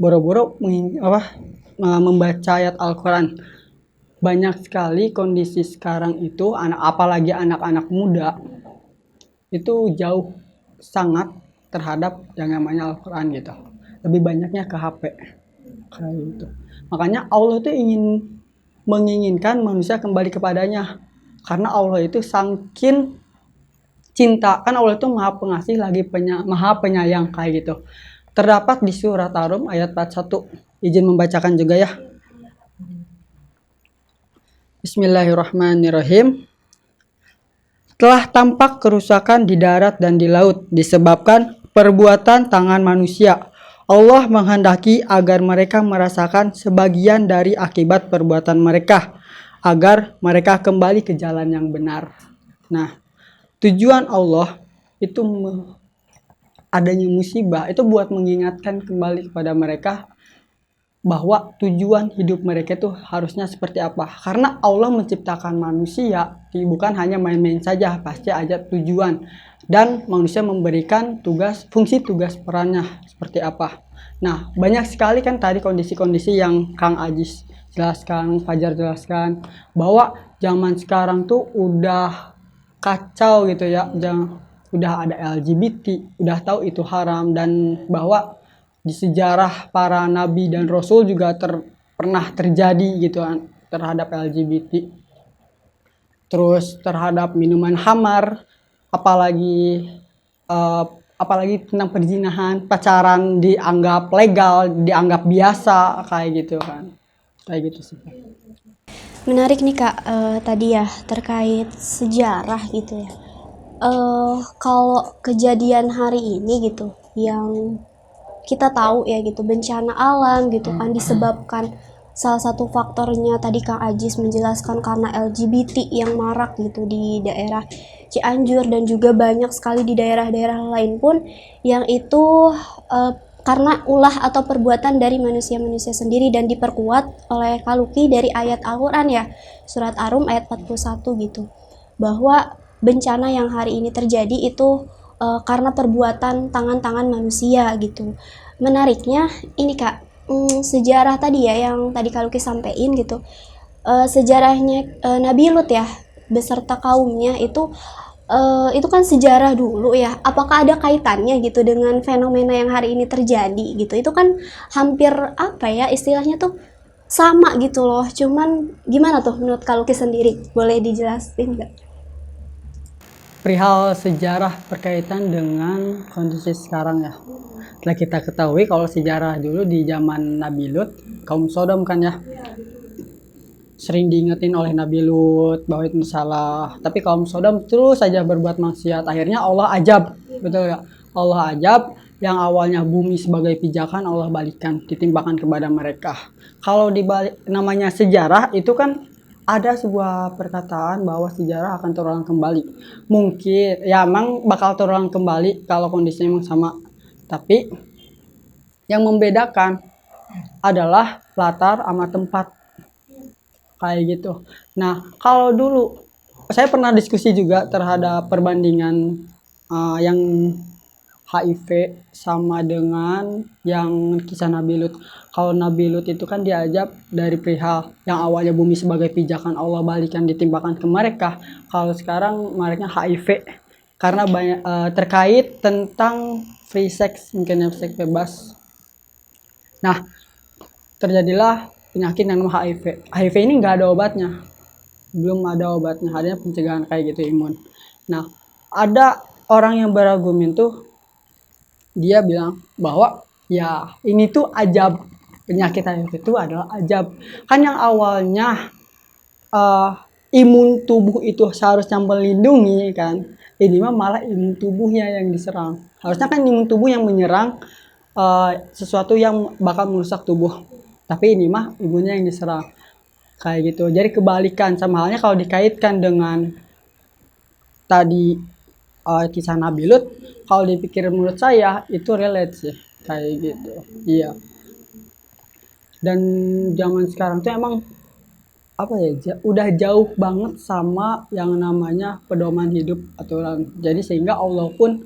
boro-boro membaca ayat Al-Quran. Banyak sekali kondisi sekarang itu apalagi anak-anak muda itu jauh sangat terhadap yang namanya Al-Quran gitu. Lebih banyaknya ke HP kayak gitu. Makanya Allah tuh menginginkan manusia kembali kepadanya, karena Allah itu saking cinta, kan Allah itu maha pengasih lagi maha penyayang kayak gitu. Terdapat di surat Ar-Rum ayat 41. Izin membacakan juga ya. Bismillahirrahmanirrahim. Telah tampak kerusakan di darat dan di laut disebabkan perbuatan tangan manusia. Allah menghendaki agar mereka merasakan sebagian dari akibat perbuatan mereka, agar mereka kembali ke jalan yang benar. Nah, tujuan Allah itu adanya musibah itu buat mengingatkan kembali kepada mereka bahwa tujuan hidup mereka itu harusnya seperti apa. Karena Allah menciptakan manusia bukan hanya main-main saja, pasti ada tujuan. Dan manusia memberikan fungsi tugas perannya seperti apa. Nah, banyak sekali kan tadi kondisi-kondisi yang Kang Ajis jelaskan, Fajar jelaskan, bahwa zaman sekarang tuh udah kacau gitu ya. Udah ada LGBT, udah tahu itu haram, dan bahwa di sejarah para nabi dan rasul juga pernah terjadi gitu kan terhadap LGBT. Terus terhadap minuman khamar, apalagi tentang perzinahan, pacaran dianggap legal, dianggap biasa kayak gitu kan. Kayak gitu sih. Menarik nih Kak, tadi ya terkait sejarah gitu ya. Kalau kejadian hari ini gitu yang kita tahu ya gitu, bencana alam gitu kan disebabkan salah satu faktornya tadi Kang Ajis menjelaskan karena LGBT yang marak gitu di daerah Cianjur, dan juga banyak sekali di daerah-daerah lain pun yang itu karena ulah atau perbuatan dari manusia-manusia sendiri, dan diperkuat oleh Kaluki dari ayat Al-Quran ya, surat Ar-Rum ayat 41 gitu, bahwa bencana yang hari ini terjadi itu karena perbuatan tangan-tangan manusia gitu. Menariknya ini Kak, sejarah tadi ya yang tadi Kak Luki sampein gitu, sejarahnya Nabi Lut ya beserta kaumnya itu kan sejarah dulu ya. Apakah ada kaitannya gitu dengan fenomena yang hari ini terjadi gitu? Itu kan hampir apa ya istilahnya tuh sama gitu loh. Cuman gimana tuh menurut Kak Luki sendiri? Boleh dijelasin nggak? Perihal sejarah berkaitan dengan kondisi sekarang ya. Telah kita ketahui kalau sejarah dulu di zaman Nabi Lut, kaum Sodom kan ya, sering diingetin oleh Nabi Lut bahwa itu salah. Tapi kaum Sodom terus saja berbuat maksiat. Akhirnya Allah ajab, betul ya? Allah ajab, yang awalnya bumi sebagai pijakan Allah balikan, ditimpakan kepada mereka. Kalau dibalik namanya sejarah itu kan ada sebuah perkataan bahwa sejarah akan terulang kembali. Mungkin ya emang bakal terulang kembali kalau kondisinya emang sama. Tapi yang membedakan adalah latar sama tempat kayak gitu. Nah, kalau dulu saya pernah diskusi juga terhadap perbandingan yang HIV sama dengan yang kisah Nabi Lut. Kalau Nabi Lut itu kan diajab dari perihal yang awalnya bumi sebagai pijakan Allah balikan ditimpakan ke mereka. Kalau sekarang mereka HIV karena banyak terkait tentang free sex, mungkin seks bebas. Nah, terjadilah penyakit yang namanya HIV. HIV ini nggak ada obatnya, belum ada obatnya, hanya pencegahan kayak gitu imun. Nah, ada orang yang berargumen tuh, dia bilang bahwa ya ini tuh ajab, penyakit HIV itu adalah ajab. Kan yang awalnya imun tubuh itu seharusnya melindungi kan, ini mah malah imun tubuhnya yang diserang. Harusnya kan imun tubuh yang menyerang sesuatu yang bakal merusak tubuh, tapi ini mah imunnya yang diserang kayak gitu. Jadi kebalikan, sama halnya kalau dikaitkan dengan tadi kisah Nabi Lut, kalau dipikir menurut saya itu relate sih kayak gitu. Iya. Dan zaman sekarang tuh emang apa ya, udah jauh banget sama yang namanya pedoman hidup aturan. Jadi sehingga Allah pun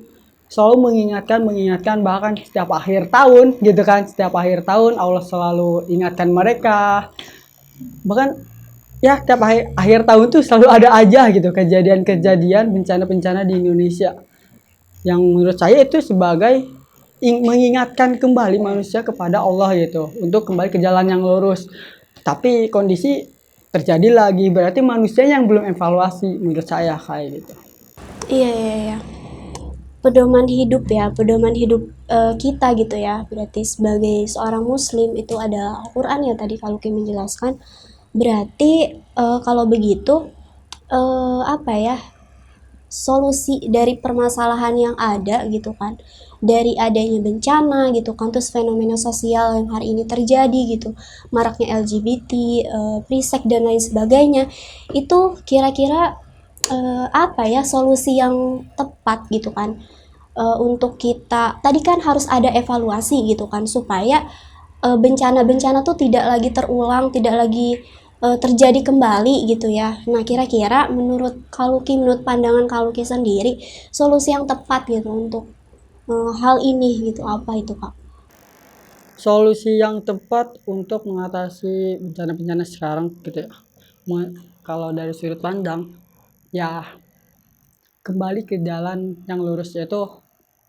selalu mengingatkan bahkan setiap akhir tahun gitu kan, setiap akhir tahun Allah selalu ingatkan mereka. Bahkan ya tiap akhir tahun tuh selalu ada aja gitu kejadian-kejadian bencana-bencana di Indonesia yang menurut saya itu sebagai mengingatkan kembali manusia kepada Allah gitu, untuk kembali ke jalan yang lurus. Tapi kondisi terjadi lagi, berarti manusia yang belum evaluasi menurut saya kayak gitu. Iya, iya, iya. Pedoman hidup ya, pedoman hidup kita gitu ya. Berarti sebagai seorang muslim itu ada Al-Qur'an ya, tadi kalau Kim menjelaskan. Berarti kalau begitu apa ya? Solusi dari permasalahan yang ada gitu kan, dari adanya bencana gitu kan, terus fenomena sosial yang hari ini terjadi gitu, maraknya LGBT, prisek dan lain sebagainya, itu kira-kira apa ya solusi yang tepat gitu kan, untuk kita tadi kan harus ada evaluasi gitu kan, supaya bencana-bencana tuh tidak lagi terulang, tidak lagi terjadi kembali gitu ya. Nah, kira-kira menurut Kaluki, menurut pandangan Kaluki sendiri, solusi yang tepat gitu untuk hal ini gitu, apa itu Kak? Solusi yang tepat untuk mengatasi bencana-bencana sekarang gitu ya. Kalau dari sudut pandang ya kembali ke jalan yang lurus, yaitu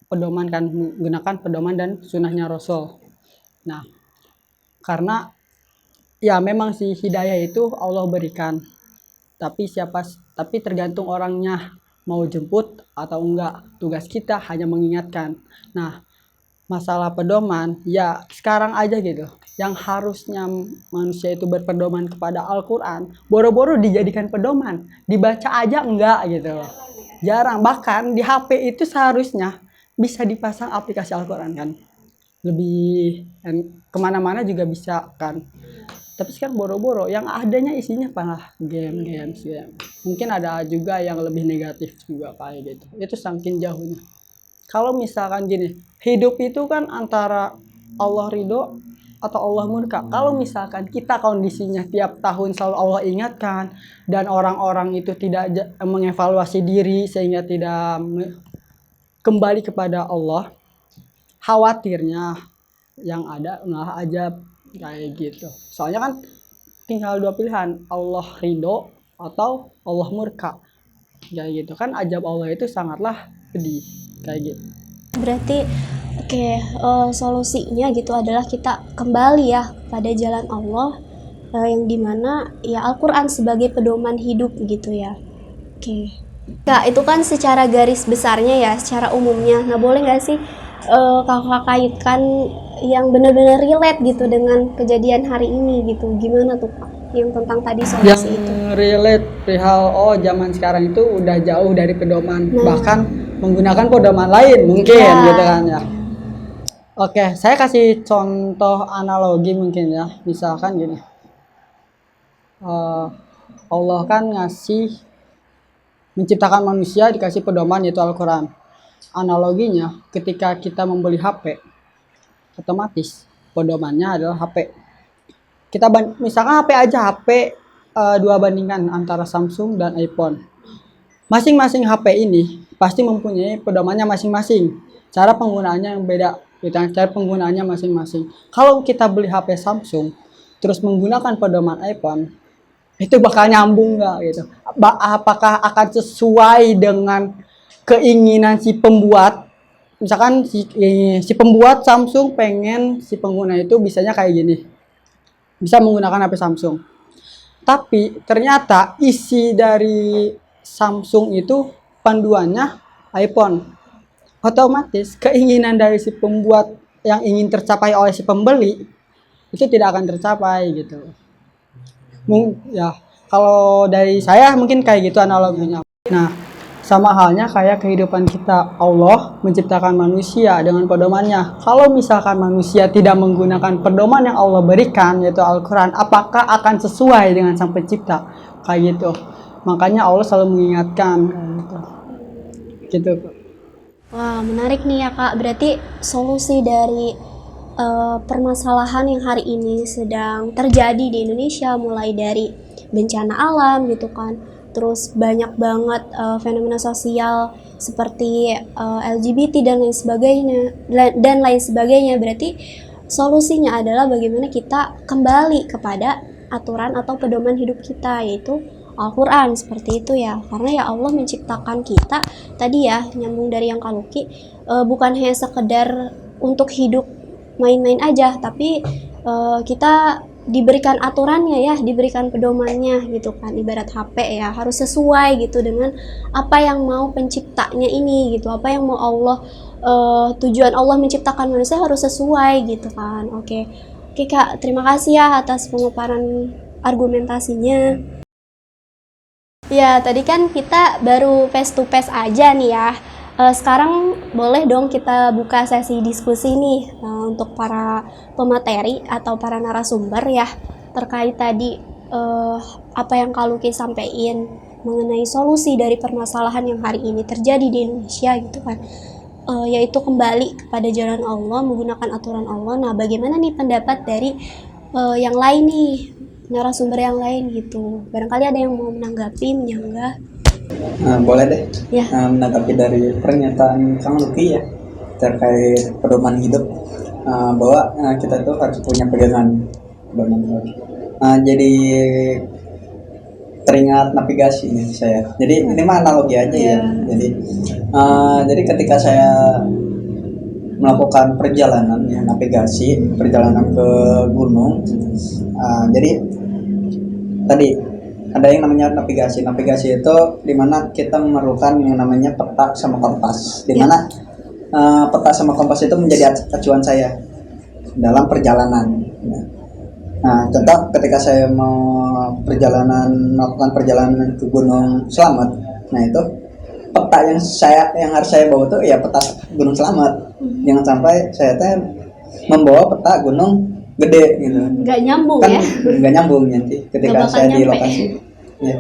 pedoman kan, menggunakan pedoman dan sunnahnya Rasul. Nah, karena ya memang sih hidayah itu Allah berikan, tapi tergantung orangnya mau jemput atau enggak. Tugas kita hanya mengingatkan. Nah, masalah pedoman ya sekarang aja gitu, yang harusnya manusia itu berpedoman kepada Al-Quran, boro-boro dijadikan pedoman, dibaca aja enggak gitu loh, jarang. Bahkan di HP itu seharusnya bisa dipasang aplikasi Al-Quran kan, lebih kemana-mana juga bisa kan. Tapi sekarang boro-boro yang adanya isinya malah game. Mungkin ada juga yang lebih negatif juga kayak gitu, itu saking jauhnya. Kalau misalkan gini, hidup itu kan antara Allah ridho atau Allah murka. Kalau misalkan kita kondisinya tiap tahun selalu Allah ingatkan, dan orang-orang itu tidak mengevaluasi diri sehingga tidak kembali kepada Allah, khawatirnya yang ada malah ajab kayak gitu. Soalnya kan tinggal dua pilihan, Allah ridho atau Allah murka. Kayak gitu kan, ajab Allah itu sangatlah pedih kayak gitu. Berarti oke, solusinya gitu adalah kita kembali ya pada jalan Allah, yang dimana ya Al-Quran sebagai pedoman hidup gitu ya. Oke. Kak, itu kan secara garis besarnya ya, secara umumnya. Nah, boleh nggak sih kakak kaitkan yang benar-benar relate gitu dengan kejadian hari ini gitu? Gimana tuh Kak? Yang tentang tadi Yang solusi itu. relate perihal zaman sekarang itu udah jauh dari pedoman, bahkan menggunakan pedoman lain mungkin gitu kan ya. Oke, saya kasih contoh analogi mungkin ya. Misalkan gini, Allah kan menciptakan manusia, dikasih pedoman yaitu Al-Quran. Analoginya ketika kita membeli HP, otomatis pedomannya adalah HP. Kita misalkan HP 2 bandingkan antara Samsung dan iPhone. Masing-masing HP ini pasti mempunyai pedomannya masing-masing. Cara penggunaannya yang beda, cara penggunaannya masing-masing. Kalau kita beli HP Samsung terus menggunakan pedoman iPhone, itu bakal nyambung nggak gitu? Apakah akan sesuai dengan keinginan si pembuat? Misalkan si pembuat Samsung pengen si pengguna itu bisanya kayak gini, bisa menggunakan HP Samsung. Tapi ternyata isi dari Samsung itu panduannya iPhone. Otomatis keinginan dari si pembuat yang ingin tercapai oleh si pembeli itu tidak akan tercapai gitu. Ya, kalau dari saya mungkin kayak gitu analoginya. Nah, sama halnya kayak kehidupan kita. Allah menciptakan manusia dengan pedomannya. Kalau misalkan manusia tidak menggunakan pedoman yang Allah berikan, yaitu Al-Quran, apakah akan sesuai dengan Sang Pencipta? Kayak gitu. Makanya Allah selalu mengingatkan gitu. Wah, menarik nih ya Kak. Berarti solusi dari permasalahan yang hari ini sedang terjadi di Indonesia, mulai dari bencana alam gitu kan, terus banyak banget fenomena sosial seperti LGBT dan lain sebagainya berarti solusinya adalah bagaimana kita kembali kepada aturan atau pedoman hidup kita, yaitu Al-Quran, seperti itu ya. Karena ya Allah menciptakan kita tadi ya, nyambung dari yang Kaluki, bukan hanya sekedar untuk hidup main-main aja, tapi kita diberikan aturannya ya, diberikan pedomannya gitu kan, ibarat HP ya, harus sesuai gitu dengan apa yang mau penciptanya ini gitu, apa yang mau Allah, tujuan Allah menciptakan manusia harus sesuai gitu kan. Oke Kak, terima kasih ya atas pemaparan argumentasinya. Ya, tadi kan kita baru face to face aja nih ya. Sekarang boleh dong kita buka sesi diskusi nih untuk para pemateri atau para narasumber ya, terkait tadi apa yang Kaluki sampaikan mengenai solusi dari permasalahan yang hari ini terjadi di Indonesia gitu kan. Yaitu kembali kepada jalan Allah, menggunakan aturan Allah. Nah, bagaimana nih pendapat dari yang lain nih, narasumber yang lain gitu? Barangkali ada yang mau menanggapi, menyanggah. Boleh deh. Ya. Menanggapi dari pernyataan Kang Luki ya terkait pedoman hidup, bahwa kita tuh harus punya pegangan pedoman hidup. Jadi teringat navigasi nih saya. Jadi ini mah analogi aja ya. Jadi ketika saya melakukan perjalanan ya, navigasi perjalanan ke gunung, jadi tadi ada yang namanya navigasi itu dimana kita memerlukan yang namanya peta sama kompas, dimana peta sama kompas itu menjadi acuan saya dalam perjalanan. Nah, contoh ketika saya mau melakukan perjalanan ke Gunung Slamet, nah itu peta yang harus saya bawa tuh ya peta Gunung Slamet. Jangan sampai saya membawa peta gunung gede gitu. Nggak nyambung kan, ya? Nggak nyambung nanti ketika saya di lokasi, ya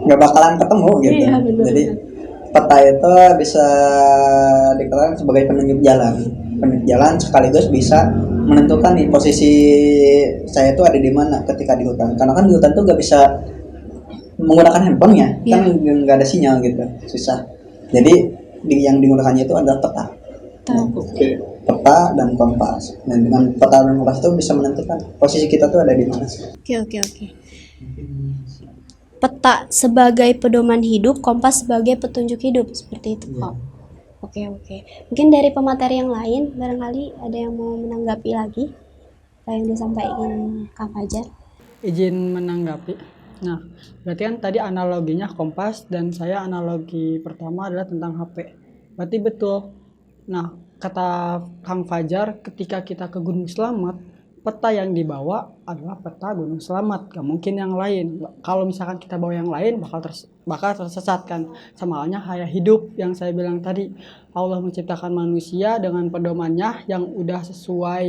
nggak bakalan ketemu gitu. Iya, betul. Jadi peta itu bisa dikatakan sebagai penunjuk jalan sekaligus bisa menentukan nih posisi saya itu ada di mana ketika di hutan. Karena kan di hutan tuh nggak bisa menggunakan handphone ya, kan nggak ada sinyal gitu, susah. Jadi yang digunakannya itu adalah peta. Peta dan kompas. Dan dengan peta dan kompas itu bisa menentukan posisi kita tuh ada di mana. Oke. Peta sebagai pedoman hidup, kompas sebagai petunjuk hidup, seperti itu kok. Oke. Mungkin dari pemateri yang lain barangkali ada yang mau menanggapi lagi apa yang disampaikan Kang Fajar. Izin menanggapi. Nah, berarti kan tadi analoginya kompas dan saya analogi pertama adalah tentang HP. Berarti betul. Nah, kata Kang Fajar, ketika kita ke Gunung Slamet, peta yang dibawa adalah peta Gunung Slamet, gak mungkin yang lain. Kalau misalkan kita bawa yang lain bakal tersesat kan. Sama halnya kayak hidup yang saya bilang tadi, Allah menciptakan manusia dengan pedomannya yang udah sesuai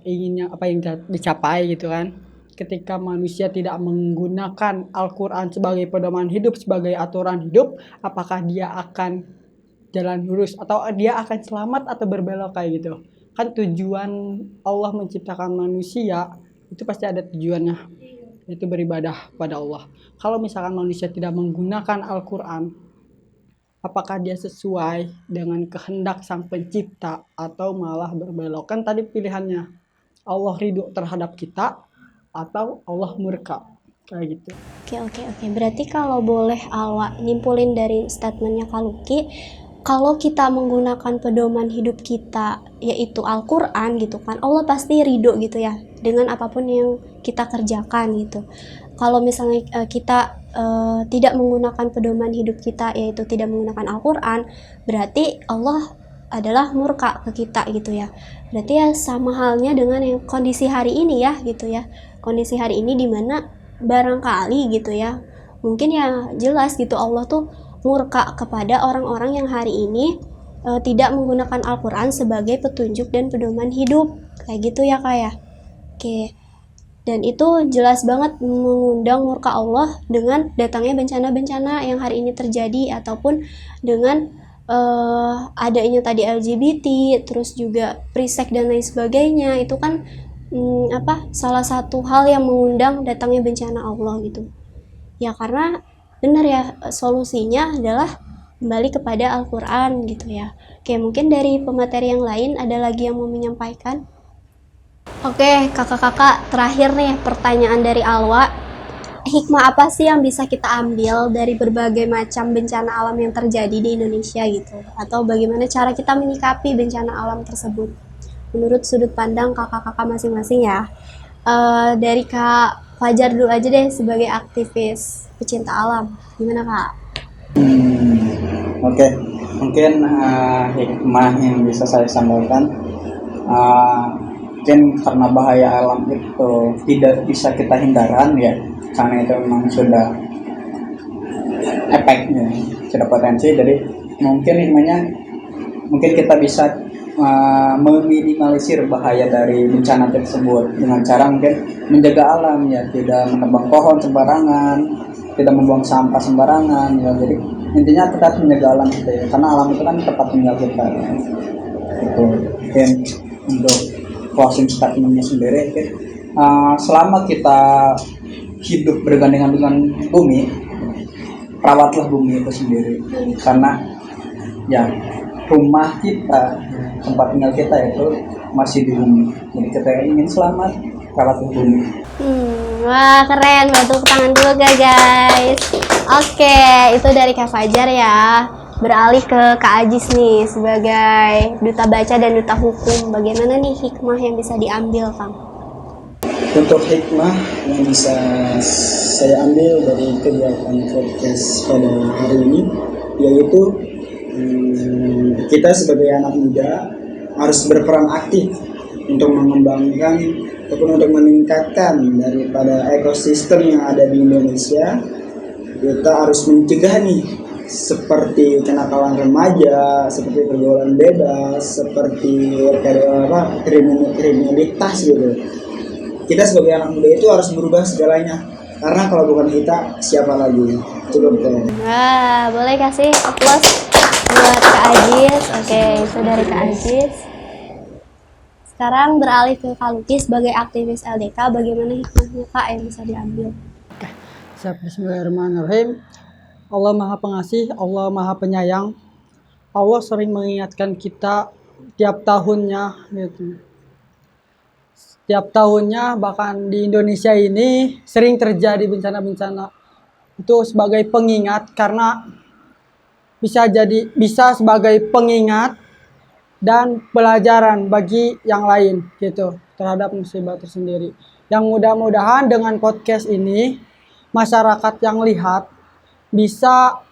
inginnya apa yang dicapai gitu kan. Ketika manusia tidak menggunakan Al-Quran sebagai pedoman hidup, sebagai aturan hidup, apakah dia akan jalan lurus atau dia akan selamat atau berbelok kayak gitu. Kan tujuan Allah menciptakan manusia itu pasti ada tujuannya, yaitu beribadah pada Allah. Kalau misalkan manusia tidak menggunakan Al-Quran, apakah dia sesuai dengan kehendak sang pencipta atau malah berbelok? Kan tadi pilihannya, Allah ridho terhadap kita atau Allah murka, kayak gitu. Oke. Berarti kalau boleh Alwa nyimpulin dari statementnya Kaluki, kalau kita menggunakan pedoman hidup kita yaitu Al-Quran gitu kan, Allah pasti ridho gitu ya dengan apapun yang kita kerjakan gitu. Kalau misalnya kita tidak menggunakan pedoman hidup kita yaitu tidak menggunakan Al-Quran, berarti Allah adalah murka ke kita gitu ya. Berarti ya sama halnya dengan yang kondisi hari ini ya gitu ya. Kondisi hari ini dimana barangkali gitu ya, mungkin ya jelas gitu Allah tuh murka kepada orang-orang yang hari ini tidak menggunakan Al-Quran sebagai petunjuk dan pedoman hidup, kayak gitu ya Kak ya. Oke. Dan itu jelas banget mengundang murka Allah dengan datangnya bencana-bencana yang hari ini terjadi, ataupun dengan adanya tadi LGBT, terus juga pre-sex dan lain sebagainya. Itu kan salah satu hal yang mengundang datangnya bencana Allah gitu. Ya karena benar ya, solusinya adalah kembali kepada Al-Quran gitu ya. Oke, mungkin dari pemateri yang lain ada lagi yang mau menyampaikan? Oke, kakak-kakak, terakhir nih pertanyaan dari Alwa. Hikmah apa sih yang bisa kita ambil dari berbagai macam bencana alam yang terjadi di Indonesia gitu? Atau bagaimana cara kita menyikapi bencana alam tersebut? Menurut sudut pandang kakak-kakak masing-masing ya. Dari Kak Fajar dulu aja deh sebagai aktivis pecinta alam. Gimana Kak? Oke, mungkin hikmah yang bisa saya sampaikan, mungkin karena bahaya alam itu tidak bisa kita hindarkan ya, karena itu memang sudah efeknya, sudah potensi. Jadi mungkin hikmahnya, mungkin kita bisa meminimalisir bahaya dari bencana tersebut dengan cara mungkin menjaga alam ya, tidak menebang pohon sembarangan, tidak membuang sampah sembarangan ya. Jadi intinya kita harus menjaga alam kita ya, karena alam itu kan tempat tinggal kita ya. Itu mungkin untuk closing statementnya sendiri, selama kita hidup bergandengan dengan bumi, rawatlah bumi itu sendiri, karena ya rumah kita, tempat tinggal kita itu masih di bumi. Jadi kita ingin selamat, rawat bumi. Wah keren, tepuk tangan dulu guys. Oke, itu dari Kak Fajar ya. Beralih ke Kak Ajis nih sebagai duta baca dan duta hukum. Bagaimana nih hikmah yang bisa diambil, Kang? Untuk hikmah yang bisa saya ambil dari kegiatan podcast pada hari ini, yaitu kita sebagai anak muda harus berperan aktif untuk mengembangkan ataupun untuk meningkatkan daripada ekosistem yang ada di Indonesia. Kita harus mencegah nih seperti kenakalan remaja, seperti pergaulan bebas, seperti kriminalitas gitu. Kita sebagai anak muda itu harus berubah segalanya, karena kalau bukan kita siapa lagi? Cukup deh. Wah, boleh kasih aplaus buat Kak Ajis. Oke, itu dari Kak Ajis. Sekarang beralih ke Kak Luki sebagai aktivis LDK. Bagaimana hikmahnya Kak yang bisa diambil? Bismillahirrahmanirrahim. Allah Maha Pengasih, Allah Maha Penyayang. Allah sering mengingatkan kita tiap tahunnya gitu. Tiap tahunnya, bahkan di Indonesia ini sering terjadi bencana-bencana. Itu sebagai pengingat, karena bisa sebagai pengingat dan pelajaran bagi yang lain gitu terhadap musibah tersendiri. Yang mudah-mudahan dengan podcast ini masyarakat yang lihat bisa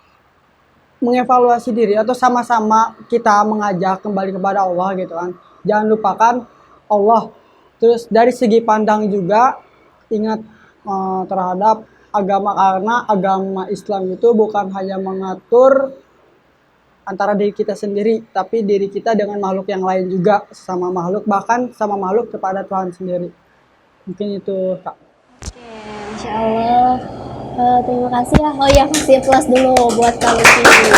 mengevaluasi diri, atau sama-sama kita mengajak kembali kepada Allah gitu kan. Jangan lupakan Allah. Terus dari segi pandang juga ingat terhadap agama, karena agama Islam itu bukan hanya mengatur antara diri kita sendiri, tapi diri kita dengan makhluk yang lain juga, sama makhluk, bahkan sama makhluk kepada Tuhan sendiri. Mungkin itu Kak. Oke, Masya Allah. Terima kasih ya. Oh ya, kasih plus dulu buat kali ini.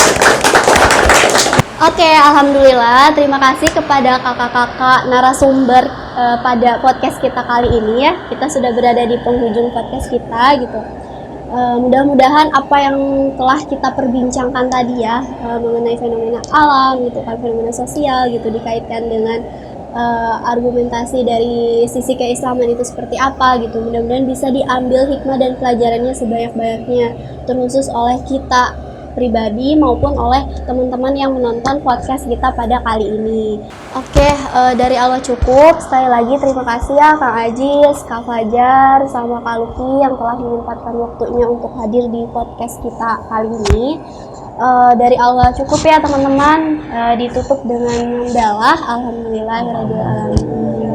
Oke, alhamdulillah. Terima kasih kepada kakak-kakak narasumber pada podcast kita kali ini ya. Kita sudah berada di penghujung podcast kita gitu. Mudah-mudahan apa yang telah kita perbincangkan tadi ya mengenai fenomena alam gitu kan, fenomena sosial gitu, dikaitkan dengan argumentasi dari sisi keislaman itu seperti apa gitu. Mudah-mudahan bisa diambil hikmah dan pelajarannya sebanyak-banyaknya, terkhusus oleh kita pribadi maupun oleh teman-teman yang menonton podcast kita pada kali ini. Oke, dari Allah cukup. Sekali lagi terima kasih ya Kang Ajis, Kak Fajar, sama Kak Luki yang telah menyempatkan waktunya untuk hadir di podcast kita kali ini. Dari Allah cukup ya teman-teman. Ditutup dengan hamdalah. Alhamdulillahirabbil alamin.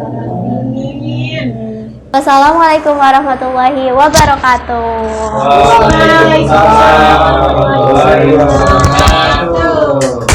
Wassalamualaikum warahmatullahi wabarakatuh. Waalaikumsalam warahmatullahi wabarakatuh.